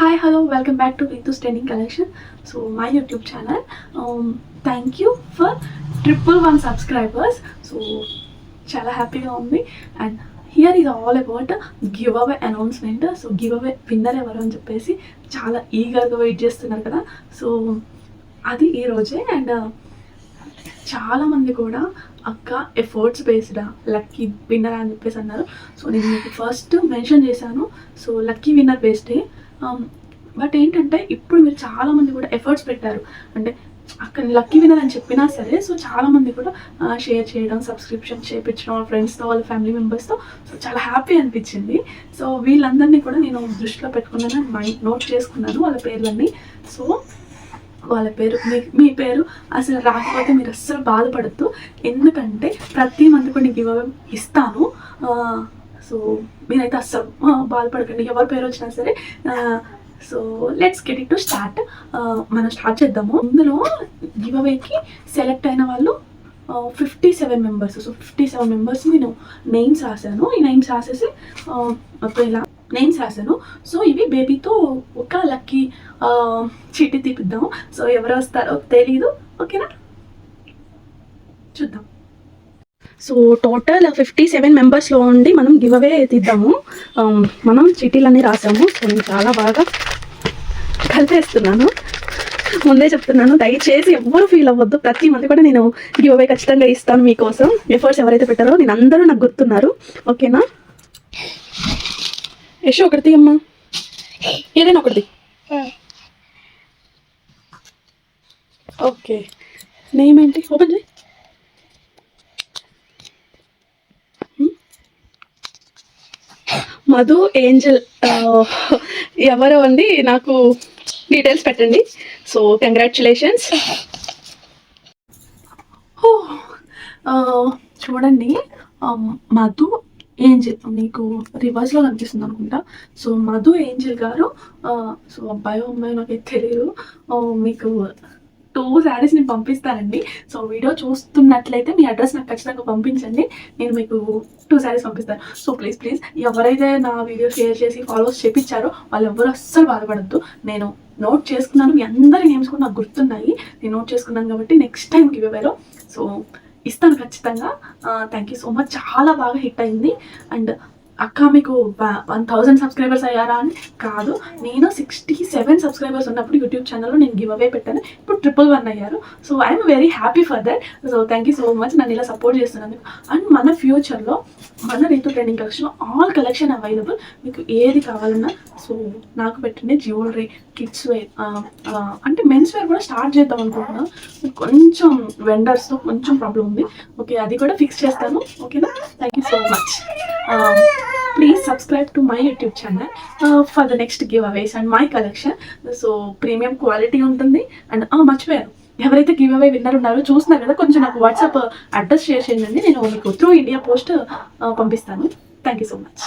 Hi, hello, welcome back to Ritu's Trending Collection. So, my YouTube channel. Thank you for 111 subscribers. So, chala happy on me. And here is all about giveaway announcement. So, giveaway winner evaru అని చెప్పేసి చాలా ఈగర్గా wait చేస్తున్నారు కదా. So, అది ఈ రోజే. And చాలామంది కూడా అక్క ఎఫర్ట్స్ బేస్డా లక్కీ విన్నర్ అని చెప్పేసి అన్నారు. సో నేను మీకు ఫస్ట్ మెన్షన్ చేశాను. సో లక్కీ విన్నర్ బేస్డే. బట్ ఏంటంటే ఇప్పుడు మీరు చాలామంది కూడా ఎఫర్ట్స్ పెట్టారు. అంటే అక్కడ లక్కీ విన్నర్ అని చెప్పినా సరే సో చాలామంది కూడా షేర్ చేయడం, సబ్స్క్రిప్షన్ చేయించడం వాళ్ళ ఫ్రెండ్స్తో, వాళ్ళ ఫ్యామిలీ మెంబర్స్తో. సో చాలా హ్యాపీ అనిపించింది. సో వీళ్ళందరినీ కూడా నేను దృష్టిలో పెట్టుకున్నాను, మైండ్ నోట్ చేసుకున్నాను వాళ్ళ పేర్లన్నీ. సో వాళ్ళ పేరు మీ పేరు అసలు రాకపోతే మీరు అస్సలు బాధపడద్దు. ఎందుకంటే ప్రతి మంత్ కూడా నీకు ఇస్తాను. సో మీరైతే అస్సలు బాధపడకండి ఎవరి పేరు వచ్చినా సరే. So let's get it to start. మనం స్టార్ట్ చేద్దాము. ఇందులో గివ్అవేకి సెలెక్ట్ అయిన వాళ్ళు 57 మెంబర్స్. సో 57 మెంబర్స్ నేను నేమ్స్ రాశాను. ఈ నేమ్స్ రాసేసి ఇలా నేమ్స్ రాశాను. సో ఇవి బేబీతో ఒక లక్కీ చీటీ తీపిద్దాము. సో ఎవరు వస్తారో తెలీదు, ఓకేనా, చూద్దాం. సో టోటల్ 57 మెంబర్స్లో ఉండి మనం గివ్ అవే తీద్దాము. మనం చీటీలన్నీ రాసాము. సో నేను చాలా బాగా కలిపేస్తున్నాను, ముందే చెప్తున్నాను. దయచేసి ఎవ్వరు ఫీల్ అవ్వద్దు. ప్రతి మంది కూడా నేను గివ్ అవే ఖచ్చితంగా ఇస్తాను మీకోసం. ఎఫర్ట్స్ ఎవరైతే పెట్టారో నేను అందరూ నాకు గుర్తున్నారు, ఓకేనా. యశో ఒకటి తీయమ్మా, ఏదైనా ఒకటి. ఓకే, నేమ్ ఏంటి? ఓపెన్ చేయి. మధు ఏంజల్ ఎవరో అండి, నాకు డీటెయిల్స్ పెట్టండి. So congratulations. చూడండి, మధు ఏంజల్ మీకు రివర్స్లో కనిపిస్తుంది అనుకుంటా. సో మధు ఏంజల్ గారు. సో అబ్బాయో అమ్మాయి నాకైతే తెలియదు. మీకు 2 శారీస్ నేను పంపిస్తానండి. సో వీడియో చూస్తున్నట్లయితే మీ అడ్రస్ నాకు ఖచ్చితంగా పంపించండి. నేను మీకు 2 శారీస్ పంపిస్తాను. సో ప్లీజ్ ఎవరైతే నా వీడియో షేర్ చేసి ఫాలోవర్స్ చేయించారో వాళ్ళు ఎవరు అస్సలు బాధపడద్దు. నేను నోట్ చేసుకున్నాను, మీ అందరి నేమ్స్ కూడా నాకు గుర్తున్నాయి. నేను నోట్ చేసుకున్నాను కాబట్టి నెక్స్ట్ టైం గివ్ అవేలో సో ఇస్తాను ఖచ్చితంగా. Thank you so much. చాలా బాగా హిట్ అయింది. అండ్ అక్క మీకు 1000 సబ్స్క్రైబర్స్ అయ్యారా అని కాదు, నేను 67 సబ్స్క్రైబర్స్ ఉన్నప్పుడు యూట్యూబ్ ఛానల్లో నేను గివ్ అవే పెట్టాను. ఇప్పుడు 111 అయ్యారు. So I'm very happy for that. So thank you so much నన్ను ఇలా సపోర్ట్ చేస్తున్నందుకు. అండ్ మన ఫ్యూచర్లో మన రీతు ట్రెండింగ్ కలెక్షన్లో ఆల్ కలెక్షన్ అవైలబుల్. మీకు ఏది కావాలన్నా సో నాకు పెట్టండి. జ్యువెలరీ, కిడ్స్ వేర్, అంటే మెన్స్ వేర్ కూడా స్టార్ట్ చేద్దాం అనుకుంటున్నాను. కొంచెం వెండర్స్తో కొంచెం ప్రాబ్లం ఉంది. ఓకే, అది కూడా ఫిక్స్ చేస్తాను, ఓకేనా. Thank you so much. Please subscribe to my YouTube channel for the next giveaways and my collection. So premium quality ఉంటుంది. అండ్ మర్చిపోయాను, ఎవరైతే గివ్ అవే విన్నర్ ఉన్నారో చూస్తున్నారు కదా, కొంచెం నాకు వాట్సాప్ అడ్రస్ షేర్ చేయండి. నేను మీకు త్రూ ఇండియా పోస్ట్ పంపిస్తాను. Thank you so much.